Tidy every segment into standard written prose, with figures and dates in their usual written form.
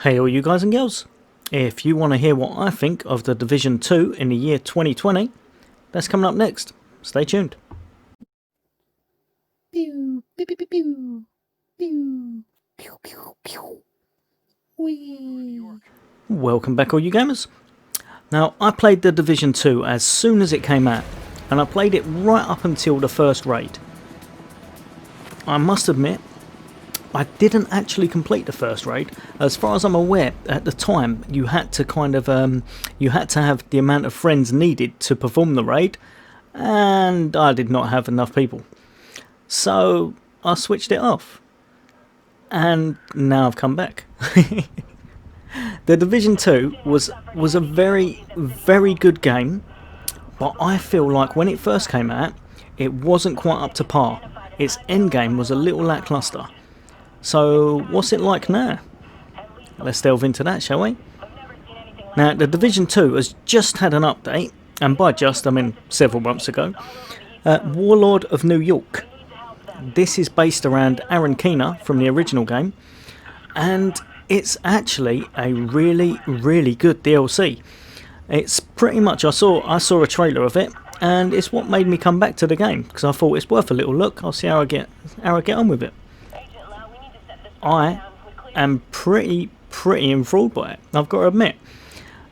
Hey all you guys and girls, if you want to hear what I think of the Division 2 in the year 2020, that's coming up next. Stay tuned. Pew, pew, pew, pew, pew. Pew, pew, pew, pew. Whee. Welcome back all you gamers. Now I played the Division 2 as soon as it came out, and I played it right up until the first raid. I must admit, I didn't actually complete the first raid. As far as I'm aware, at the time you had to you had to have the amount of friends needed to perform the raid, and I did not have enough people. So I switched it off, and now I've come back. The Division 2 was a very good game, but I feel like when it first came out, it wasn't quite up to par. Its endgame was a little lackluster. So what's it like now? Let's delve into that, shall we? Now, the Division 2 has just had an update, and by just I mean several months ago. Warlord of New York. This is based around Aaron Keener from the original game, and it's actually a really good DLC. It's pretty much, I saw a trailer of it, and it's what made me come back to the game, because I thought it's worth a little look. I'll see how I get on with it. I am pretty enthralled by it, I've got to admit.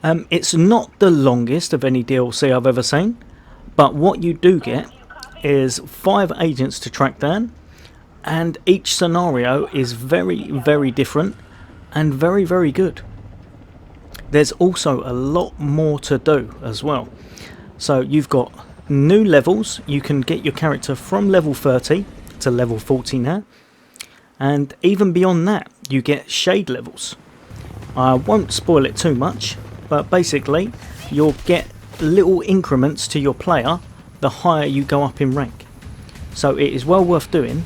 It's not the longest of any DLC I've ever seen, but what you do get is 5 agents to track down, and each scenario is very different and very good. There's also a lot more to do as well. So you've got new levels. You can get your character from level 30 to level 40 now, and even beyond that you get shade levels. I won't spoil it too much, but basically you'll get little increments to your player the higher you go up in rank. So it is well worth doing,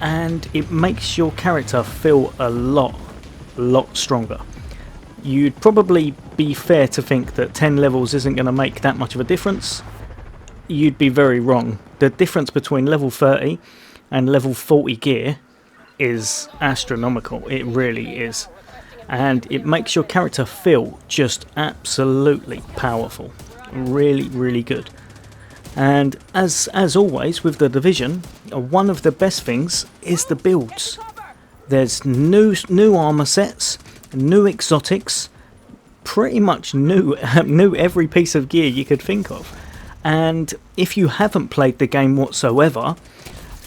and it makes your character feel a lot stronger. You'd probably be fair to think that 10 levels isn't going to make that much of a difference. You'd be very wrong. The difference between level 30 and level 40 gear is astronomical. It really is. And it makes your character feel just absolutely powerful. Really good. And as always with the Division, one of the best things is the builds. There's new armor sets, new exotics, pretty much new every piece of gear you could think of. And if you haven't played the game whatsoever,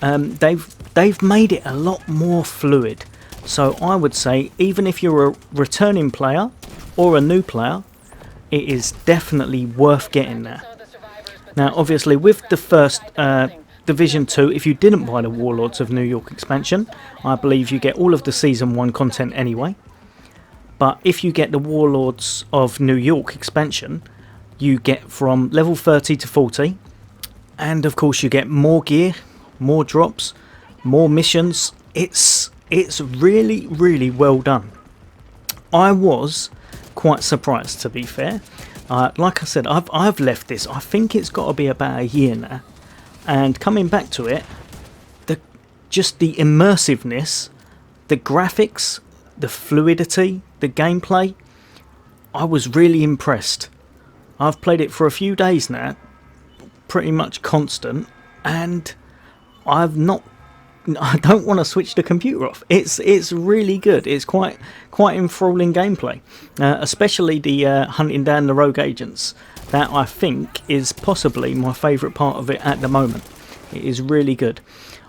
they've made it a lot more fluid. So I would say, even if you're a returning player or a new player, it is definitely worth getting there. Now obviously with the first Division 2, if you didn't buy the Warlords of New York expansion, I believe you get all of the Season 1 content anyway. But if you get the Warlords of New York expansion, you get from level 30 to 40, and of course you get more gear, more drops, more missions. It's really well done. I was quite surprised, to be fair. Like I said, I've left this, I think it's got to be about a year now, and coming back to it, just the immersiveness, the graphics, the fluidity, the gameplay, I was really impressed. I've played it for a few days now, pretty much constant, and I don't want to switch the computer off. It's really good. It's quite enthralling gameplay, especially the hunting down the rogue agents. That I think is possibly my favourite part of it at the moment. It is really good.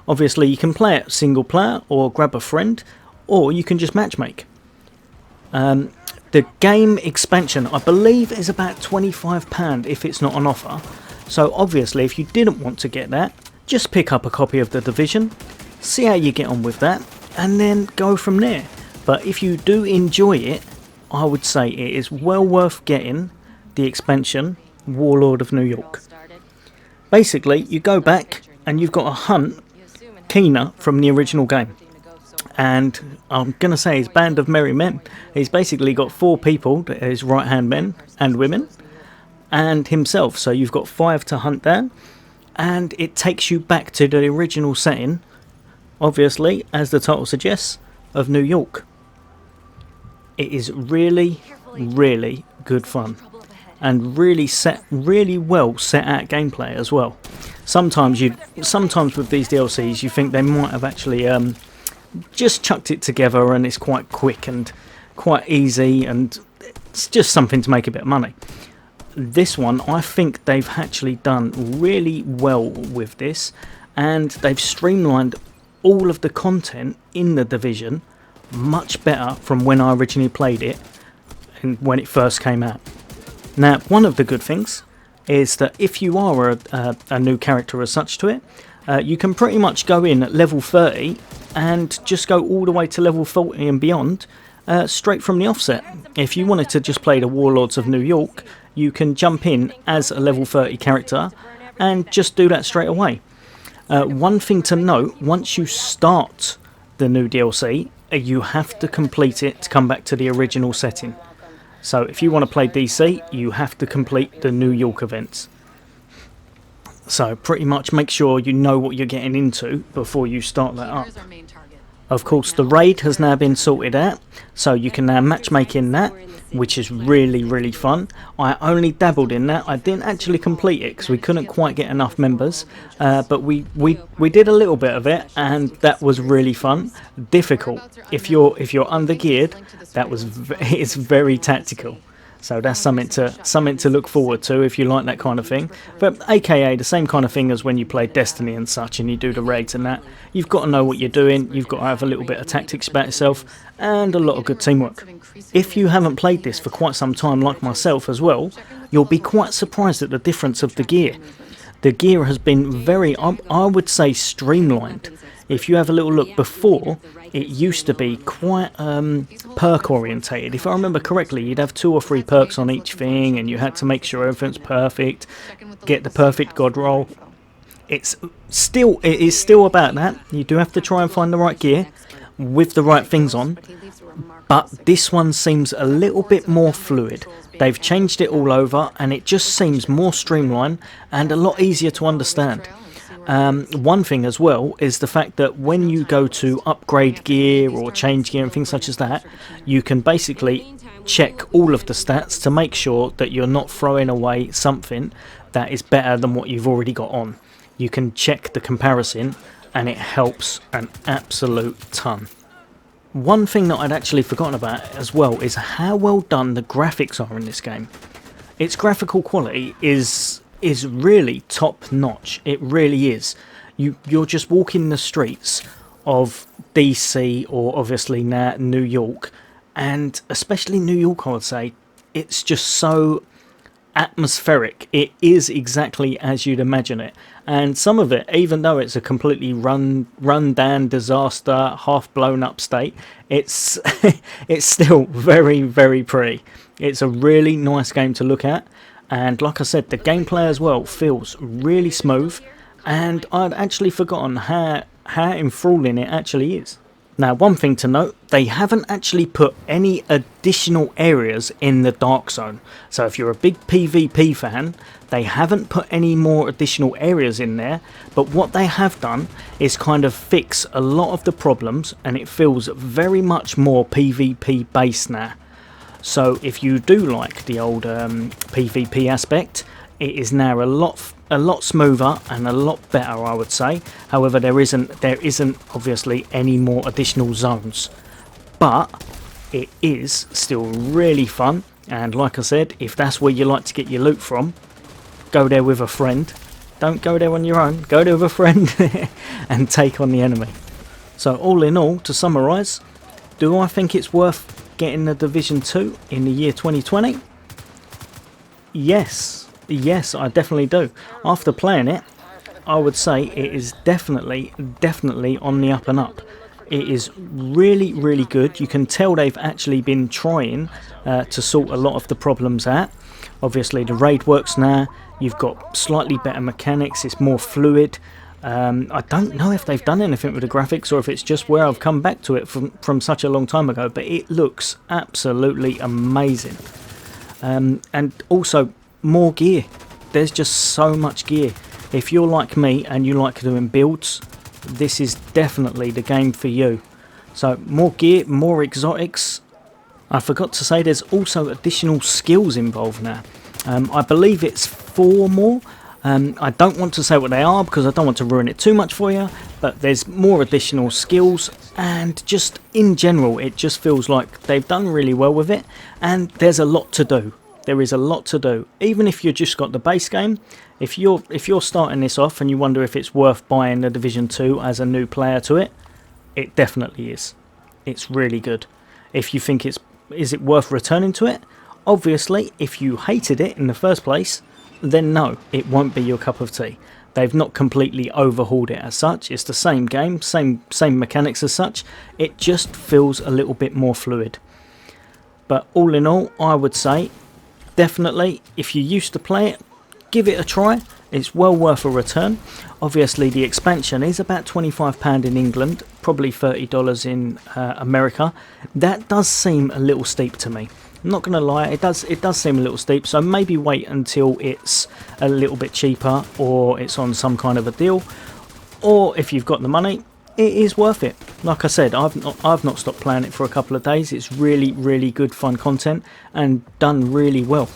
Obviously you can play it single player or grab a friend, or you can just matchmake. The game expansion I believe is about £25 if it's not on offer. So obviously if you didn't want to get that, just pick up a copy of the Division, see how you get on with that, and then go from there. But if you do enjoy it, I would say it is well worth getting the expansion Warlord of New York. Basically you go back and you've got to hunt Keener from the original game, and I'm gonna say his band of merry men. He's basically got 4 people, his right hand men and women, and himself, so you've got 5 to hunt down, and it takes you back to the original setting, obviously as the title suggests, of New York. It is really, really good fun, and really well set out gameplay as well. Sometimes with these DLCs you think they might have actually just chucked it together and it's quite quick and quite easy and it's just something to make a bit of money. This one, I think they've actually done really well with this, and they've streamlined all of the content in The Division much better from when I originally played it and when it first came out. Now, one of the good things is that if you are a new character as such to it, you can pretty much go in at level 30 and just go all the way to level 40 and beyond straight from the offset. If you wanted to just play the Warlords of New York, you can jump in as a level 30 character and just do that straight away. One thing to note, once you start the new DLC, you have to complete it to come back to the original setting. So if you want to play DC, you have to complete the New York events. So pretty much make sure you know what you're getting into before you start that up. Of course, the raid has now been sorted out, so you can now matchmake in that, which is really fun. I only dabbled in that. I didn't actually complete it because we couldn't quite get enough members, but we did a little bit of it, and that was really fun. Difficult. If you're undergeared, it's very tactical. So that's something to look forward to if you like that kind of thing. But AKA the same kind of thing as when you play Destiny and such and you do the raids and that. You've got to know what you're doing, you've got to have a little bit of tactics about yourself and a lot of good teamwork. If you haven't played this for quite some time like myself as well, you'll be quite surprised at the difference of the gear. The gear has been very, I would say, streamlined. If you have a little look before, it used to be quite perk orientated. If I remember correctly, you'd have 2 or 3 perks on each thing and you had to make sure everything's perfect, get the perfect god roll. It is still about that. You do have to try and find the right gear with the right things on, but this one seems a little bit more fluid. They've changed it all over and it just seems more streamlined and a lot easier to understand. One thing as well is the fact that when you go to upgrade gear or change gear and things such as that, you can basically check all of the stats to make sure that you're not throwing away something that is better than what you've already got on. You can check the comparison and it helps an absolute ton. One thing that I'd actually forgotten about as well is how well done the graphics are in this game. Its graphical quality is really top notch. It really is. You're just walking the streets of DC or obviously now New York, and especially New York, I would say, it's just so atmospheric. It is exactly as you'd imagine it, and some of it, even though it's a completely run down disaster, half blown up state, it's it's still very pretty. It's a really nice game to look at. And like I said, the gameplay as well feels really smooth, and I'd actually forgotten how enthralling it actually is. Now, one thing to note, they haven't actually put any additional areas in the Dark Zone. So if you're a big PvP fan, they haven't put any more additional areas in there, but what they have done is kind of fix a lot of the problems, and it feels very much more PvP based now. So if you do like the old PvP aspect, it is now a lot smoother and a lot better, I would say. However, there isn't obviously any more additional zones, but it is still really fun. And like I said, if that's where you like to get your loot from, go there with a friend. Don't go there on your own. Go there with a friend and take on the enemy. So all in all, to summarise, do I think it's worth getting the Division 2 in the year 2020? Yes, I definitely do. After playing it, I would say it is definitely on the up and up. It is really good. You can tell they've actually been trying to sort a lot of the problems out. Obviously the raid works now, you've got slightly better mechanics, it's more fluid. I don't know if they've done anything with the graphics or if it's just where I've come back to it from such a long time ago, but it looks absolutely amazing. And also more gear. There's just so much gear. If you're like me and you like doing builds, this is definitely the game for you. So more gear, more exotics, I forgot to say there's also additional skills involved now. I believe it's 4 more. I don't want to say what they are because I don't want to ruin it too much for you, but there's more additional skills, and just in general it just feels like they've done really well with it, and there's a lot to do. There is a lot to do. Even if you've just got the base game, if you're starting this off and you wonder if it's worth buying the Division 2 as a new player to it, it definitely is. It's really good. If you think is it worth returning to it? Obviously, if you hated it in the first place, then no, it won't be your cup of tea. They've not completely overhauled it as such. It's the same game, same mechanics as such. It just feels a little bit more fluid. But all in all, I would say, definitely, if you used to play it, give it a try. It's well worth a return. Obviously, the expansion is about £25 in England, probably $30 in America. That does seem a little steep to me. I'm not going to lie, it does seem a little steep, so maybe wait until it's a little bit cheaper or it's on some kind of a deal, or if you've got the money, it is worth it. Like I said, I've not stopped playing it for a couple of days. It's really good fun content and done really well.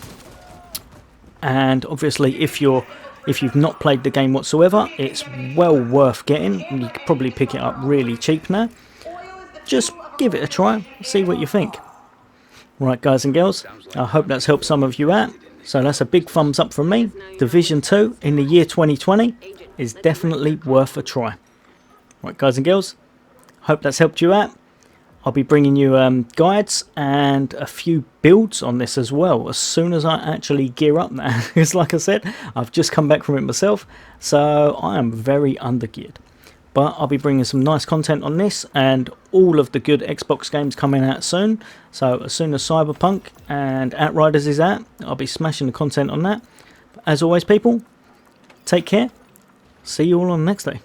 And obviously if you've not played the game whatsoever, it's well worth getting. You could probably pick it up really cheap now. Just give it a try, see what you think. Right, guys and girls, I hope that's helped some of you out. So that's a big thumbs up from me. Division 2 in the year 2020 is definitely worth a try. Right, guys and girls, hope that's helped you out. I'll be bringing you guides and a few builds on this as well as soon as I actually gear up now. Because like I said, I've just come back from it myself, so I am very undergeared. But I'll be bringing some nice content on this and all of the good Xbox games coming out soon. So as soon as Cyberpunk and Outriders is out, I'll be smashing the content on that. But as always, people, take care. See you all on the next day.